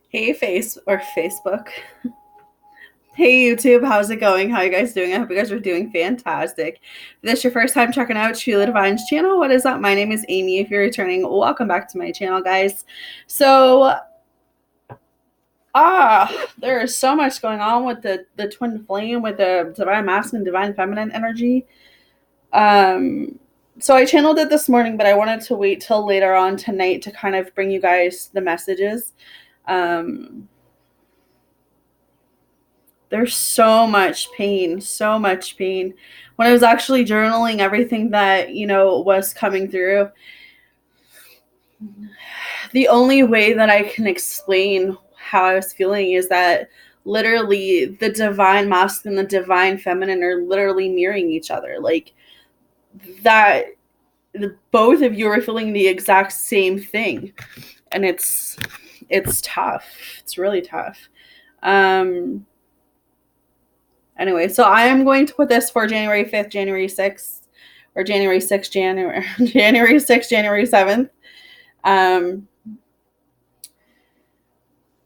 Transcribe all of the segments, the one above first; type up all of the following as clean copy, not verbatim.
Hey, Facebook. Hey, YouTube. How's it going? How you guys doing? I hope you guys are doing fantastic. If this is your first time checking out Sheila Divine's channel, what is up? My name is Amy. If you're returning, welcome back to my channel, guys. So, there is so much going on with the twin flame, with the divine masculine, divine feminine energy. So I channeled it this morning, but I wanted to wait till later on tonight to kind of bring you guys the messages. Um, There's so much pain, so much pain. When I was actually journaling everything that, was coming through, the only way that I can explain how I was feeling is that literally the divine masculine and the divine feminine are literally mirroring each other. Like that, both of you are feeling the exact same thing. And it's tough. It's really tough. Anyway, so I am going to put this for January 5th, January 6th, or January 6th, January 6th, January 7th.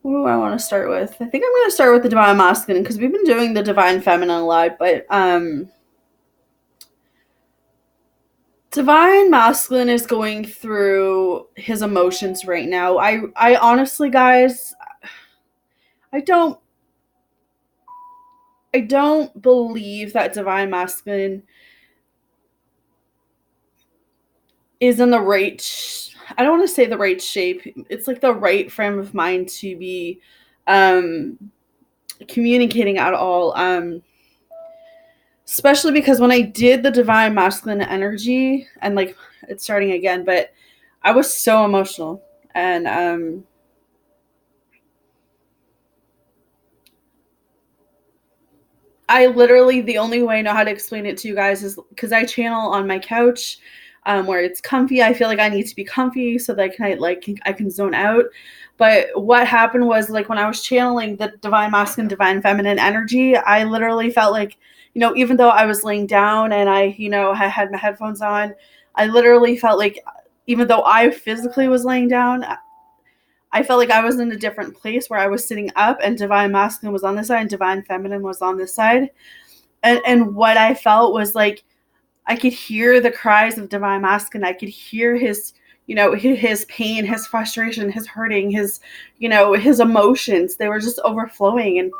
What do I want to start with? I think I'm going to start with the divine masculine because we've been doing the divine feminine a lot, but divine masculine is going through his emotions right now. I honestly, guys, I don't believe that divine masculine is in the right, I don't want to say the right shape. It's like the right frame of mind to be communicating at all. Especially because when I did the divine masculine energy, and like it's starting again, but I was so emotional. And I literally, the only way I know how to explain it to you guys is because I channel on my couch, where it's comfy. I feel like I need to be comfy so that I can zone out. But what happened was, like, when I was channeling the divine masculine, divine feminine energy, I literally felt like, even though I was laying down and I had my headphones on, I literally felt like, even though I physically was laying down, I felt like I was in a different place where I was sitting up and divine masculine was on this side and divine feminine was on this side. And what I felt was like I could hear the cries of divine masculine. I could hear his, his pain, his frustration, his hurting, his emotions. They were just overflowing. And,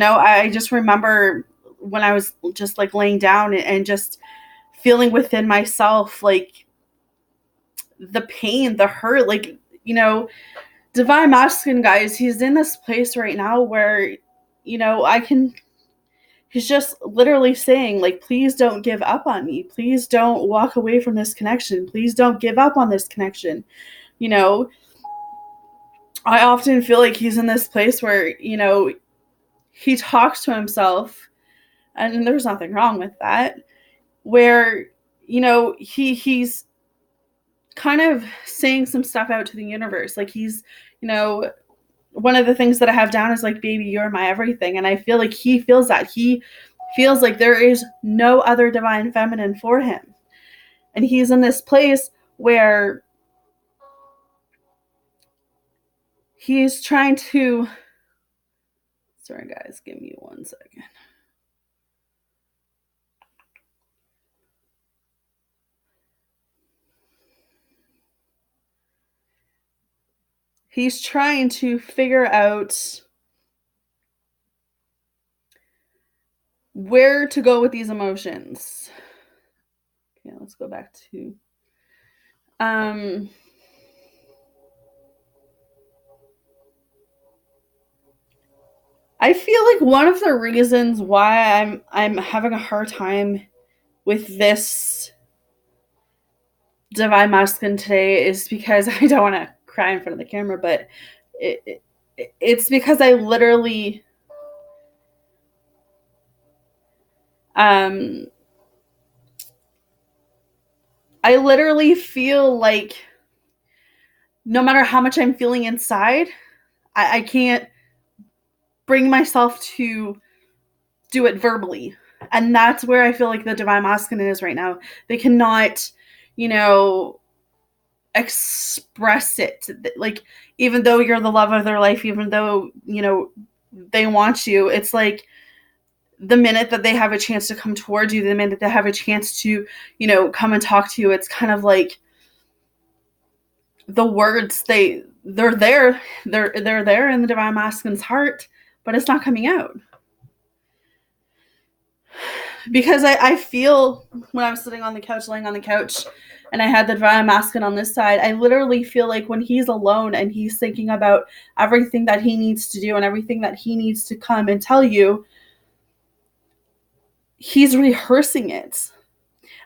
I just remember when I was just like laying down and just feeling within myself, like the pain, the hurt, like, divine masculine, guys, he's in this place right now where, I can, he's just literally saying, like, please don't give up on me. Please don't walk away from this connection. Please don't give up on this connection. You know, I often feel like he's in this place where, he talks to himself, and there's nothing wrong with that, where, he's kind of saying some stuff out to the universe. Like he's, one of the things that I have down is like, baby, you're my everything. And I feel like he feels that. He feels like there is no other divine feminine for him. And he's in this place where he's trying to, sorry guys, give me 1 second. He's trying to figure out where to go with these emotions. Okay, let's go back to I feel like one of the reasons why I'm having a hard time with this divine masculine today is because I don't want to cry in front of the camera, but it's because um I literally feel like no matter how much I'm feeling inside, I can't bring myself to do it verbally. And that's where I feel like the divine masculine is right now. They cannot, you know, express it. Like, even though you're the love of their life, even though, they want you, it's like the minute that they have a chance to come towards you, the minute they have a chance to, come and talk to you, it's kind of like the words, they're there. They're there in the divine masculine's heart, but it's not coming out. Because I feel, when I was sitting on the couch, laying on the couch, and I had the divine masculine on this side, I literally feel like when he's alone and he's thinking about everything that he needs to do and everything that he needs to come and tell you, he's rehearsing it.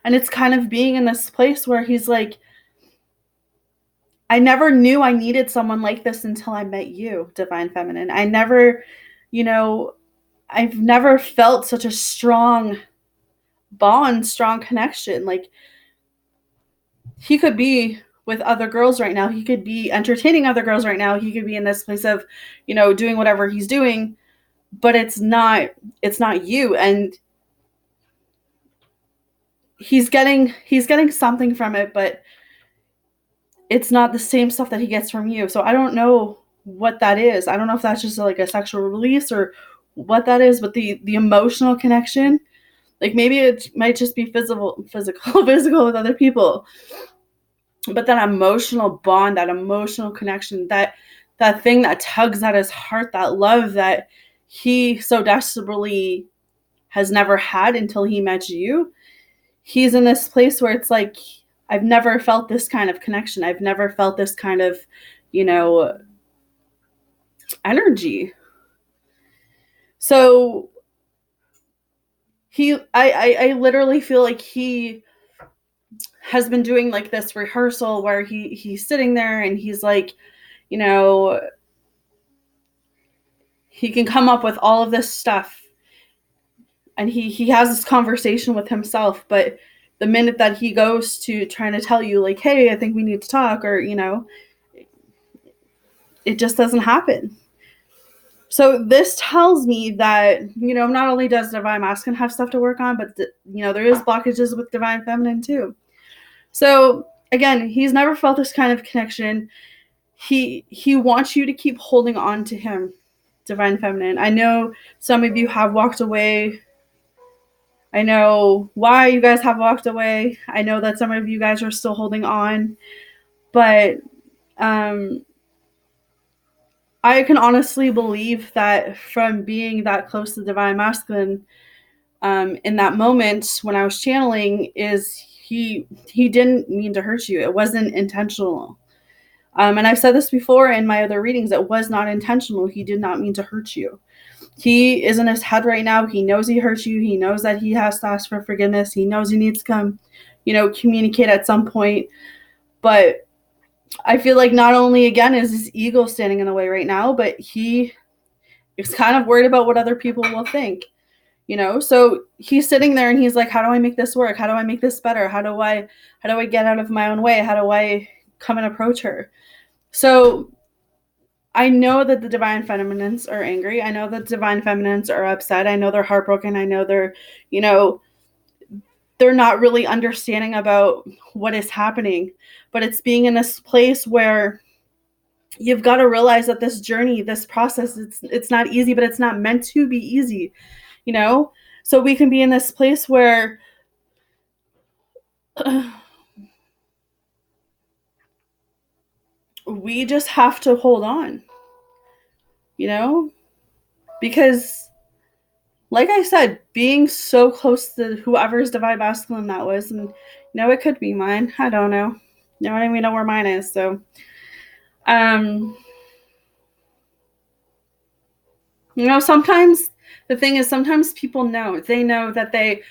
And it's kind of being in this place where he's like, I never knew I needed someone like this until I met you, divine feminine. I never, I've never felt such a strong bond, strong connection. Like, he could be with other girls right now. He could be entertaining other girls right now. He could be in this place of, doing whatever he's doing, but it's not you. And he's getting something from it, but it's not the same stuff that he gets from you. So I don't know what that is. I don't know if that's just like a sexual release or what that is, but the emotional connection, like maybe it might just be physical with other people, but that emotional bond, that emotional connection, that thing that tugs at his heart, that love that he so desperately has never had until he met you, he's in this place where it's like, I've never felt this kind of connection. I've never felt this kind of, energy. So I literally feel like he has been doing like this rehearsal where he's sitting there and he's like, he can come up with all of this stuff and he has this conversation with himself, but the minute that he goes to trying to tell you like, hey, I think we need to talk, or, it just doesn't happen. So this tells me that, not only does divine masculine have stuff to work on, but, there is blockages with divine feminine too. So again, he's never felt this kind of connection. He wants you to keep holding on to him, divine feminine. I know some of you have walked away. I know why you guys have walked away. I know that some of you guys are still holding on, but I can honestly believe that from being that close to the divine masculine, in that moment when I was channeling, is he didn't mean to hurt you. It wasn't intentional. And I've said this before in my other readings. It was not intentional. He did not mean to hurt you. He is in his head right now. He knows he hurt you. He knows that he has to ask for forgiveness. He knows he needs to come, communicate at some point. But I feel like not only, again, is his ego standing in the way right now, but he is kind of worried about what other people will think, So he's sitting there and he's like, how do I make this work? How do I make this better? How do I get out of my own way? How do I come and approach her? So I know that the divine feminines are angry. I know that divine feminines are upset. I know they're heartbroken. I know they're, they're not really understanding about what is happening. But it's being in this place where you've got to realize that this journey, this process, it's not easy, but it's not meant to be easy, So we can be in this place where we just have to hold on, because like I said, being so close to whoever's divine masculine that was, and it could be mine. I don't know. I don't even know where mine is. So, sometimes the thing is, sometimes people know. They know that they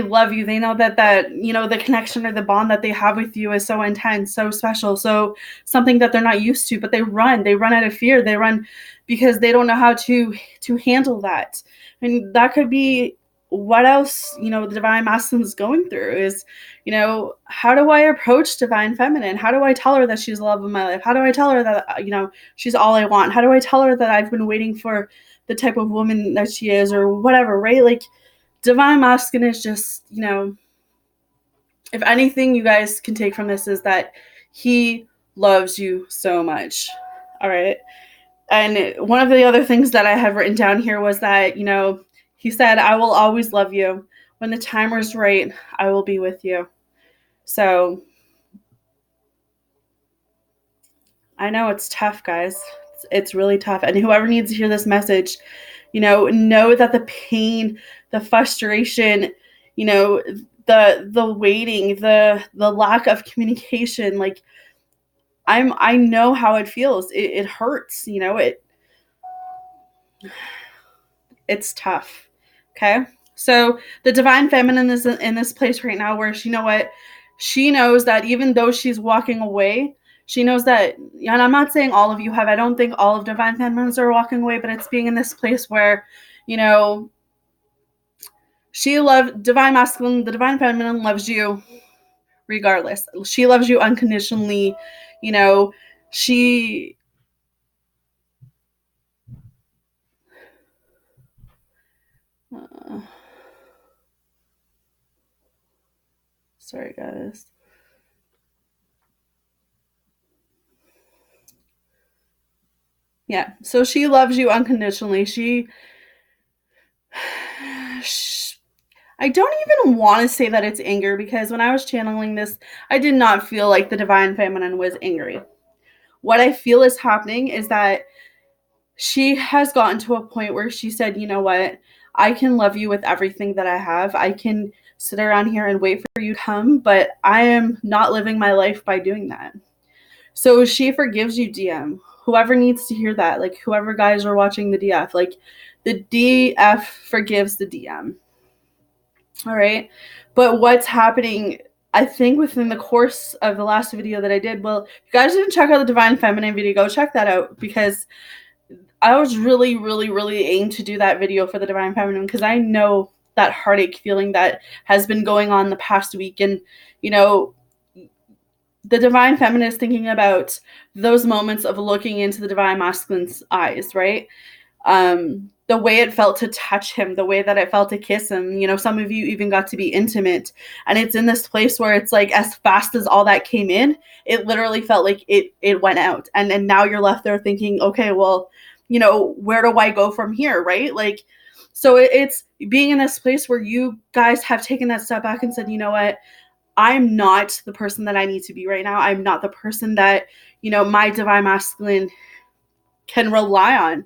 love you. They know that the connection or the bond that they have with you is so intense, so special, so something that they're not used to. But they run out of fear. They run because they don't know how to handle that. And that could be what else, the divine masculine is going through is, how do I approach divine feminine? How do I tell her that she's the love of my life? How do I tell her that, she's all I want? How do I tell her that I've been waiting for the type of woman that she is, or whatever, right? Like, divine masculine is just, if anything you guys can take from this is that He loves you so much. All right. And one of the other things that I had written down here was that, he said, I will always love you. When the time is right, I will be with you. So I know it's tough, guys. It's really tough. And whoever needs to hear this message, know that the pain, the frustration, the waiting, the lack of communication, like I know how it feels. It hurts, it's tough. Okay. So the divine feminine is in this place right now where she knows that even though she's walking away, she knows that, and I'm not saying all of you have, I don't think all of divine feminines are walking away, but it's being in this place where, she loved divine masculine, the divine feminine loves you regardless. She loves you unconditionally. She sorry guys. Yeah, so she loves you unconditionally. I don't even want to say that it's anger, because when I was channeling this, I did not feel like the divine feminine was angry. What I feel is happening is that she has gotten to a point where she said, you know what? I can love you with everything that I have. I can sit around here and wait for you to come, but I am not living my life by doing that. So she forgives you, DM. Whoever needs to hear that, like whoever guys are watching the DF, like the DF forgives the DM. All right. But what's happening, I think, within the course of the last video that I did, well, if you guys didn't check out the Divine Feminine video, go check that out, because I was really, really, really aimed to do that video for the Divine Feminine, because I know that heartache feeling that has been going on the past week. And, the Divine Feminine is thinking about those moments of looking into the Divine Masculine's eyes, right? The way it felt to touch him, the way that it felt to kiss him. Some of you even got to be intimate. And it's in this place where it's like, as fast as all that came in, it literally felt like it went out. And now you're left there thinking, okay, well, where do I go from here, right? Like, so it's being in this place where you guys have taken that step back and said, you know what? I'm not the person that I need to be right now. I'm not the person that, my divine masculine can rely on.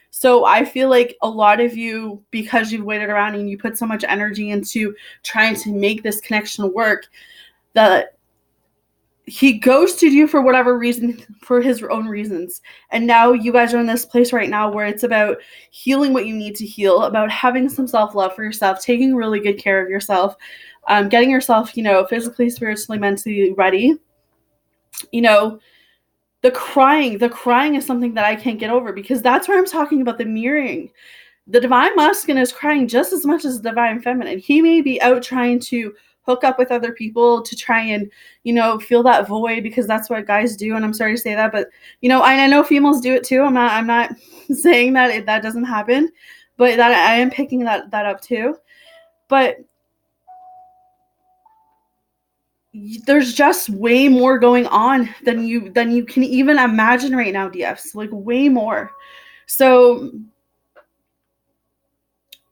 So I feel like a lot of you, because you've waited around and you put so much energy into trying to make this connection work, that he ghosted you for whatever reason, for his own reasons. And now you guys are in this place right now where it's about healing what you need to heal, about having some self-love for yourself, taking really good care of yourself, getting yourself, physically, spiritually, mentally ready. The crying is something that I can't get over, because that's where I'm talking about the mirroring. The divine masculine is crying just as much as the divine feminine. He may be out trying to hook up with other people to try and, feel that void, because that's what guys do. And I'm sorry to say that, but, I know females do it too. I'm not saying that that doesn't happen, but that I am picking that up too. But there's just way more going on than you can even imagine right now, DFs, like way more. So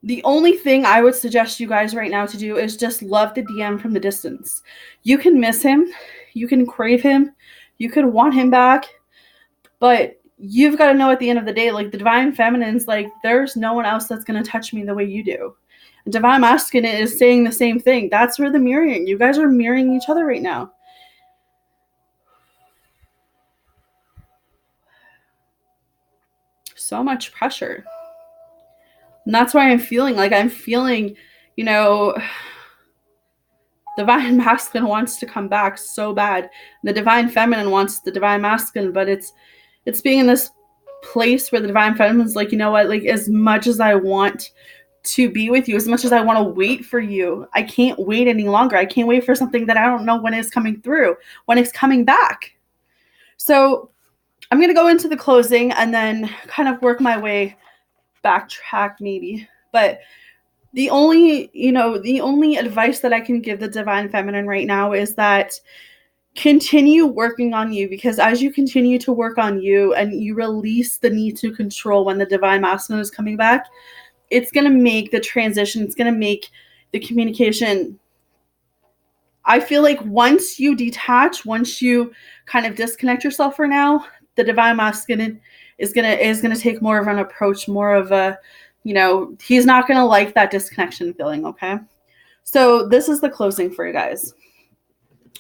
the only thing I would suggest you guys right now to do is just love the DM from the distance. You can miss him, you can crave him, you could want him back, but you've got to know at the end of the day, like the divine feminine's like, there's no one else that's going to touch me the way you do. And divine masculine is saying the same thing. That's where the mirroring, you guys are mirroring each other right now. So much pressure. And that's why I'm feeling, divine masculine wants to come back so bad. The divine feminine wants the divine masculine, but it's being in this place where the divine feminine's like, you know what, like as much as I want to be with you, as much as I want to wait for you, I can't wait any longer. I can't wait for something that I don't know when it's coming through, when it's coming back. So I'm going to go into the closing and then kind of work my way backtrack maybe. But the only advice that I can give the divine feminine right now is that continue working on you, because as you continue to work on you and you release the need to control when the divine masculine is coming back, it's going to make the transition, it's going to make the communication. I feel like once you detach, once you kind of disconnect yourself for now, the divine masculine is gonna take more of an approach, more of a, he's not gonna like that disconnection feeling, okay? So this is the closing for you guys.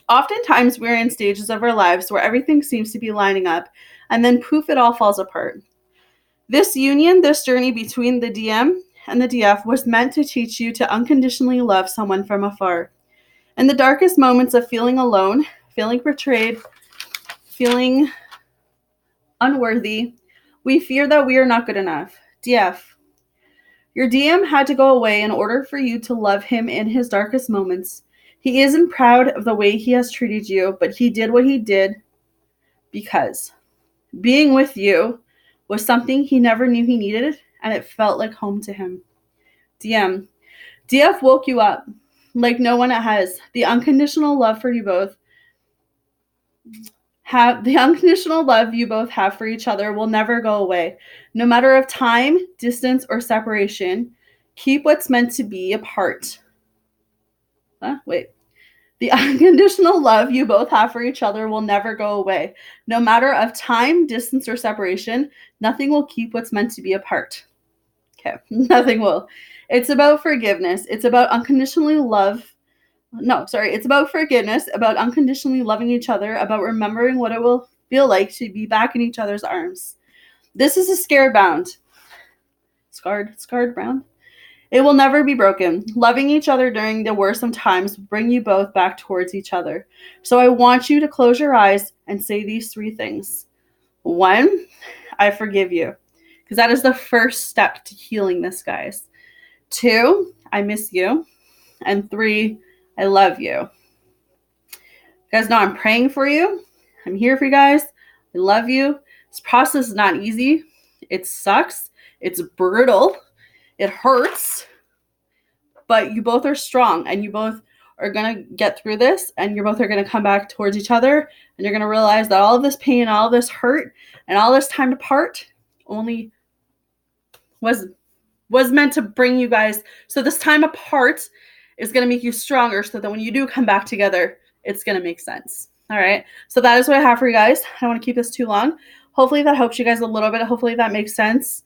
Oftentimes we're in stages of our lives where everything seems to be lining up, and then poof, it all falls apart. This union, this journey between the DM and the DF was meant to teach you to unconditionally love someone from afar. In the darkest moments of feeling alone, feeling betrayed, feeling unworthy, we fear that we are not good enough. DF, your DM had to go away in order for you to love him in his darkest moments. He isn't proud of the way he has treated you, but he did what he did because being with you was something he never knew he needed, and it felt like home to him. DM, DF woke you up like no one has. The unconditional love for you both the unconditional love you both have for each other will never go away. No matter of time, distance, or separation, keep what's meant to be apart. The unconditional love you both have for each other will never go away. No matter of time, distance, or separation, nothing will keep what's meant to be apart. Okay, nothing will. It's about forgiveness. It's about unconditionally love. It's about forgiveness, about unconditionally loving each other, about remembering what it will feel like to be back in each other's arms. This is a scared bound. Scarred bound. It will never be broken. Loving each other during the worst of times will bring you both back towards each other. So I want you to close your eyes and say these 3 things. 1, I forgive you, because that is the first step to healing this, guys. 2, I miss you. And 3, I love you. You guys know I'm praying for you. I'm here for you guys. I love you. This process is not easy. It sucks. It's brutal. It hurts. But you both are strong, and you both are going to get through this, and you both are going to come back towards each other, and you're going to realize that all of this pain, all of this hurt, and all this time apart only was meant to bring you guys. So this time apart is going to make you stronger, so that when you do come back together, it's going to make sense. All right. So that is what I have for you guys. I don't want to keep this too long. Hopefully that helps you guys a little bit. Hopefully that makes sense.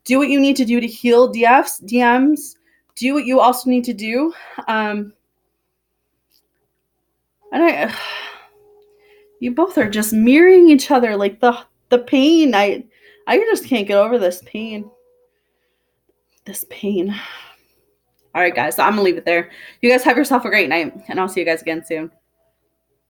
Do what you need to do to heal DFs, DMs. Do what you also need to do. You both are just mirroring each other, like the pain. I just can't get over this pain. All right, guys, so I'm going to leave it there. You guys have yourself a great night, and I'll see you guys again soon.